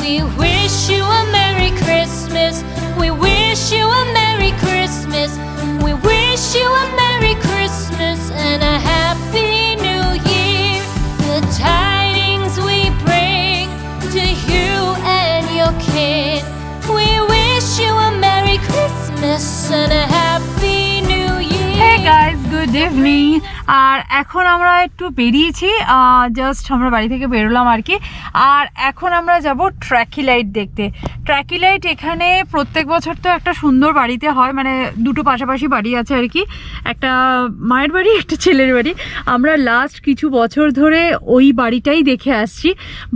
We wish you a Merry Christmas. We wish you a Merry Christmas. We wish you a Merry Christmas and a Happy New Year. The tidings we bring to you and your kin. We wish you a Merry Christmas and a Happy New Year. Hey guys, good evening. আর এখন আমরা একটু বেরিয়েছি, just আমরা বাড়ি থেকে বেরোলাম আর কি। আর এখন আমরা যাব ট্র্যাকিলাইট দেখতে। ট্র্যাকিলাইট এখানে প্রত্যেক বছর তো একটা সুন্দর বাড়িতে হয়, মানে দুটো পাশাপাশি বাড়ি আছে আর কি, একটা মায়ের বাড়ি একটা ছেলের বাড়ি। আমরা লাস্ট কিছু বছর ধরে ওই বাড়িটাই দেখে আসছি,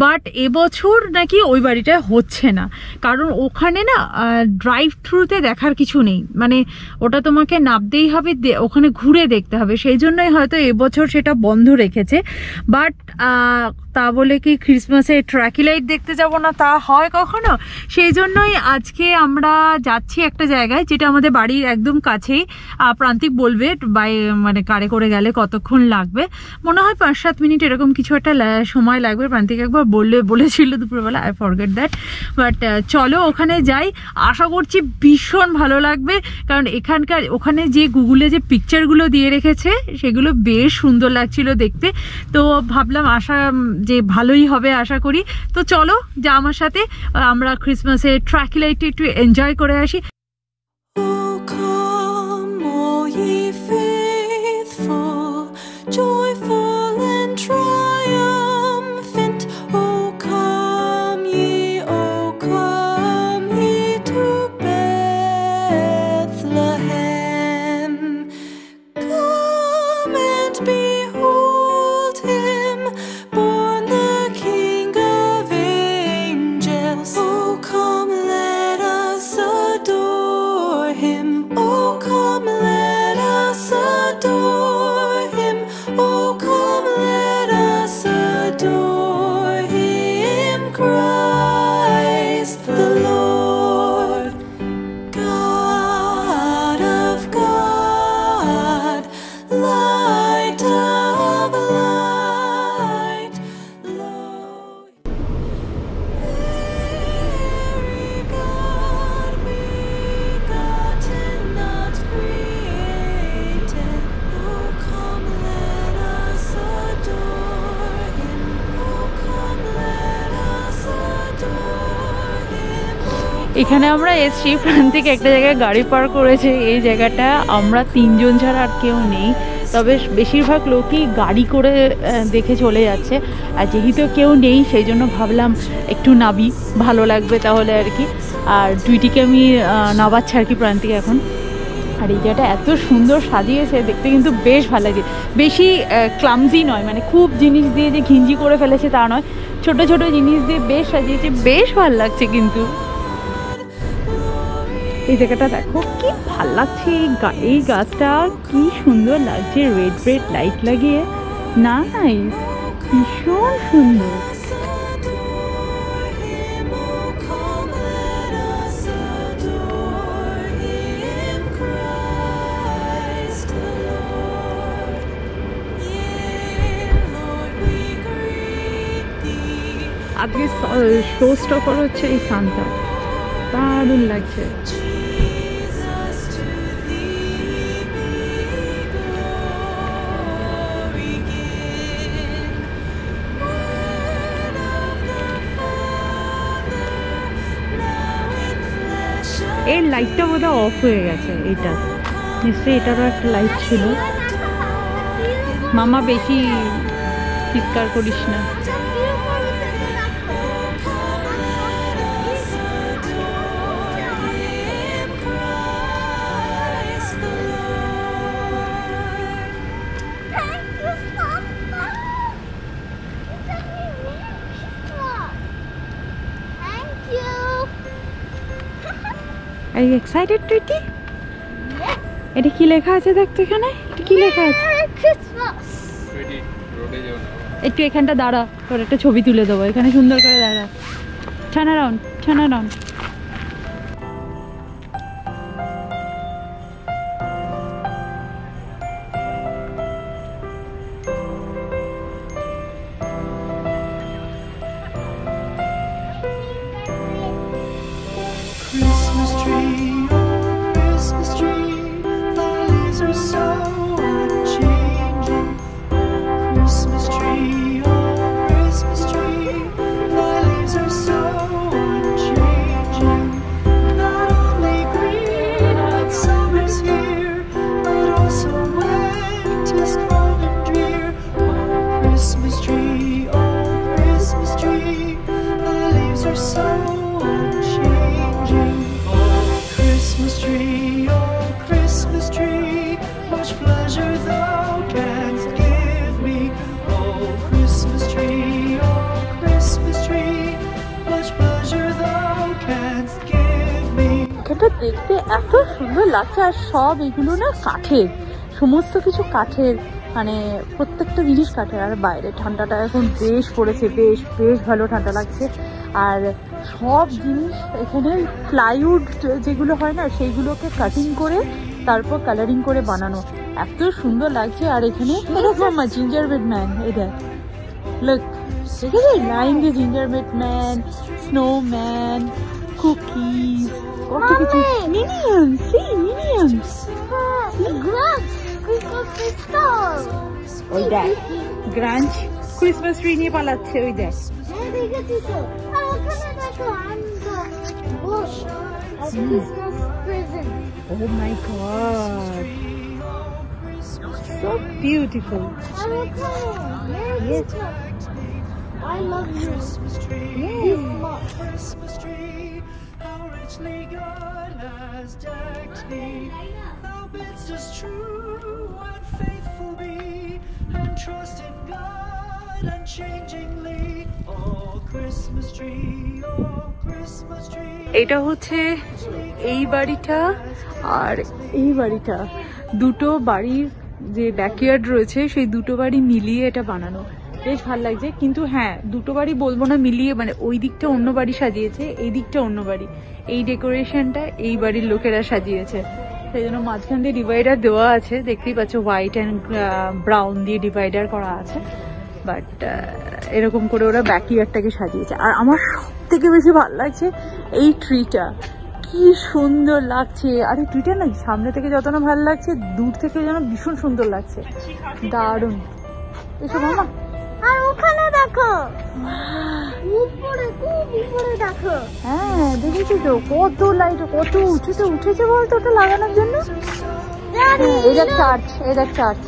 বাট এবছর নাকি ওই বাড়িটা হচ্ছে না, কারণ ওখানে না ড্রাইভ থ্রুতে দেখার কিছু নেই, মানে ওটা তোমাকে নামতেই হবে, ওখানে ঘুরে দেখতে হবে, সেই জন্যই হয়তো এবছর সেটা বন্ধ রেখেছে। বাট তা বলে কি ক্রিসমাসে ট্র্যাকিলাইট দেখতে যাব না, তা হয় কখনো? সেই জন্যই আজকে আমরা যাচ্ছি একটা জায়গায় যেটা আমাদের বাড়ির একদম কাছেই। প্রান্তিক বলবে বাই মানে কারে করে গেলে কতক্ষণ লাগবে, মনে হয় 5-7 মিনিট এরকম কিছু একটা সময় লাগবে। প্রান্তিক একবার বলেছিল দুপুরবেলা, আই ফরগেট দ্যাট। বাট চলো ওখানে যাই, আশা করছি ভীষণ ভালো লাগবে, কারণ এখানকার ওখানে যে গুগলে যে পিকচারগুলো দিয়ে রেখেছে সেগুলো বেশ সুন্দর লাগছিল দেখতে। তো ভাবলাম যে ভালোই হবে আশা করি। তো চলো যা আমার সাথে, আমরা ক্রিসমাসে ট্র্যাকিলাইটে একটু এনজয় করে আসি। Oh, come, all ye faithful, joyful and triumphant. Oh, come ye to Bethlehem. Come and behold him, born the King of angels. Oh, come, let us adore him. Oh, come, let us adore him. Oh, come, let us adore him. Christ the Lord, God of God, light of light, Lord. Very God begotten, not created. Oh, come, let us adore him. Oh, come, let us adore him. এখানে আমরা এসছি, প্রান্তিক একটা জায়গায় গাড়ি পার করেছে। এই জায়গাটা আমরা 3 জন ছাড়া আর কেউ নেই, তবে বেশিরভাগ লোকই গাড়ি করে দেখে চলে যাচ্ছে। আর যেহেতু কেউ নেই সেই জন্য ভাবলাম একটু নাবি, ভালো লাগবে তাহলে আর কি। আর দুইটিকে আমি নাবাচ্ছি আর কি প্রান্তিক এখন। আর এই জায়গাটা এত সুন্দর সাজিয়েছে দেখতে, কিন্তু বেশ ভালো লাগে। বেশি ক্লামজি নয়, মানে খুব জিনিস দিয়ে যে ঘিঞ্জি করে ফেলেছে তা নয়, ছোট ছোট জিনিস দিয়ে বেশ সাজিয়েছে, বেশ ভালো লাগছে। কিন্তু এই জায়গাটা দেখো কি ভাল লাগছে, এই গাছটা কি সুন্দর লাগছে, রেড রেড লাইট লাগিয়ে, নাইস, ভীষণ সুন্দর। আজকে শো স্টপার হচ্ছে এই সানটা, দারুণ লাগছে। এর লাইটটা বোধহয় অফ হয়ে গেছে, এটা নিশ্চয়ই এটারও একটা লাইট ছিল। মামা বেশি চিৎকার করিস না। Are you excited, Tweety? Yes. এটা কি লেখা আছে দেখতো এখানে? এটা কি লেখা আছে? Christmas. Tweety, রোডে যাও না। একটু এখানটা দাঁড়া, তোর একটা ছবি তুলে দেবো, এখানে সুন্দর করে দাঁড়া। Turn around, turn around. দেখতে এত সুন্দর লাগছে। আর সব এগুলো না কাঠের, সমস্ত কিছু কাঠের, মানে প্রত্যেকটা জিনিস কাঠের। আর বাইরে ঠান্ডাটা এখন বেশ পড়েছে, বেশ বেশ ভালো ঠান্ডা লাগছে। আর সব জিনিস এখানে প্লাইউড যেগুলো হয় না, সেইগুলোকে কাটিং করে তারপর কালারিং করে বানানো, এত সুন্দর লাগছে। আর এখানে মামা জিঞ্জারব্রেড ম্যান, এই দেখ, লুক, ঠিক আছে, লাইন দিয়ে জিঞ্জারব্রেড ম্যান, স্নোম্যান, কুকিজ, কত কিছু, মিনিয়ন্স, সি মিনিয়ন্স, ওই দেখ গ্রাঞ্চ ক্রিসমাস ট্রি নিয়ে পালাচ্ছে, ওই দেখ। Oh my God, so beautiful. Yes. I love you. Yes. Christmas tree, how richly God has decked thee. Thou bidst us true and faithful be, and trust in God unchangingly. Oh Christmas tree, oh Christmas tree. এটা হচ্ছে এই বাড়িটা আর এই বাড়িটা, দুটো বাড়ির যে backyard রয়েছে সেই দুটো বাড়ি মিলিয়ে এটা বানানো, বেশ ভালো লাগছে। কিন্তু হ্যাঁ, দুটো বাড়ি বলবো না মিলিয়ে, মানে ওই দিকটা অন্য বাড়ি সাজিয়েছে, এই দিকটা অন্য বাড়ি, এই ডেকোরেশনটা এই বাড়ির লোকেরা সাজিয়েছে, সেই জন্য মাঝখান দিয়ে ডিভাইডার দেওয়া আছে, দেখতেই পাচ্ছ হোয়াইট অ্যান্ড ব্রাউন দিয়ে ডিভাইডার করা আছে। বাট এরকম করে ওরা ব্যাকইয়ার্ডটাকে সাজিয়েছে। আর আমার সব থেকে বেশি ভালো লাগছে এই ট্রিটা, কি সুন্দর লাগছে। আর এই ট্রিটা না সামনে থেকে যত না ভালো লাগছে, দূর থেকে যেন ভীষণ সুন্দর লাগছে, দারুণ। এসো মামা, আর ওখানে দেখো, উপরে খুব উপরে দেখো। হ্যাঁ দেখেছি তো, কত লাইট, কত উঁচুতে উঠেছে বলতো ওটা লাগানোর জন্য। এই দেখ চার্চ, এই দেখ চার্চ,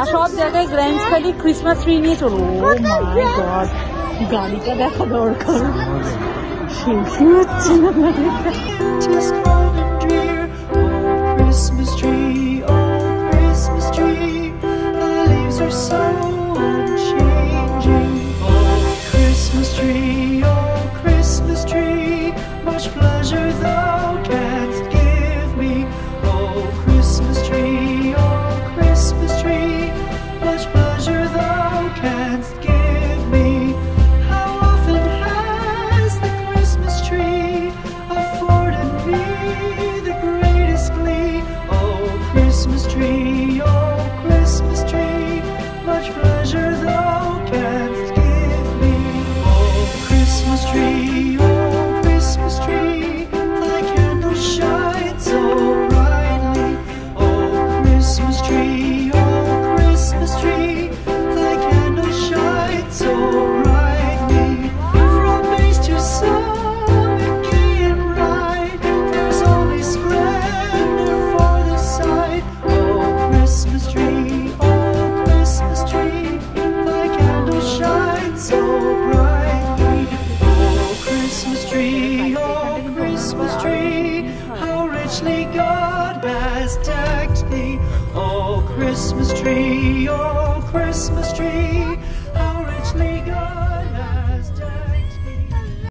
আর সব জায়গায় গ্র্যান্ড খালি ক্রিসমাস ট্রি নিয়ে চলো। ও মাই গড, গাড়িটা দেখা দরকার, শেষই হচ্ছে না গাড়িটা। Tis cold and drear, oh Christmas tree, oh Christmas tree, the leaves are so unchanging. Oh Christmas tree, oh Christmas tree, much pleasure thou canst give me. Oh Christmas tree, oh Christmas tree, much pleasure thou canst give me. How often has the Christmas tree afforded me the greatest glee? Oh Christmas tree, oh Christmas tree, much pleasure thou canst give me. Oh Christmas tree, oh Christmas tree, thy candles shine so brightly. Oh Christmas tree, oh Christmas tree, thy candles shine so brightly. From base to summit, gay and bright, there's only splendor for the sight. Oh Christmas tree, oh Christmas tree, thy candles shine so brightly. Oh Christmas tree, oh Christmas tree, how richly God has decked thee. Oh Christmas tree, oh Christmas tree,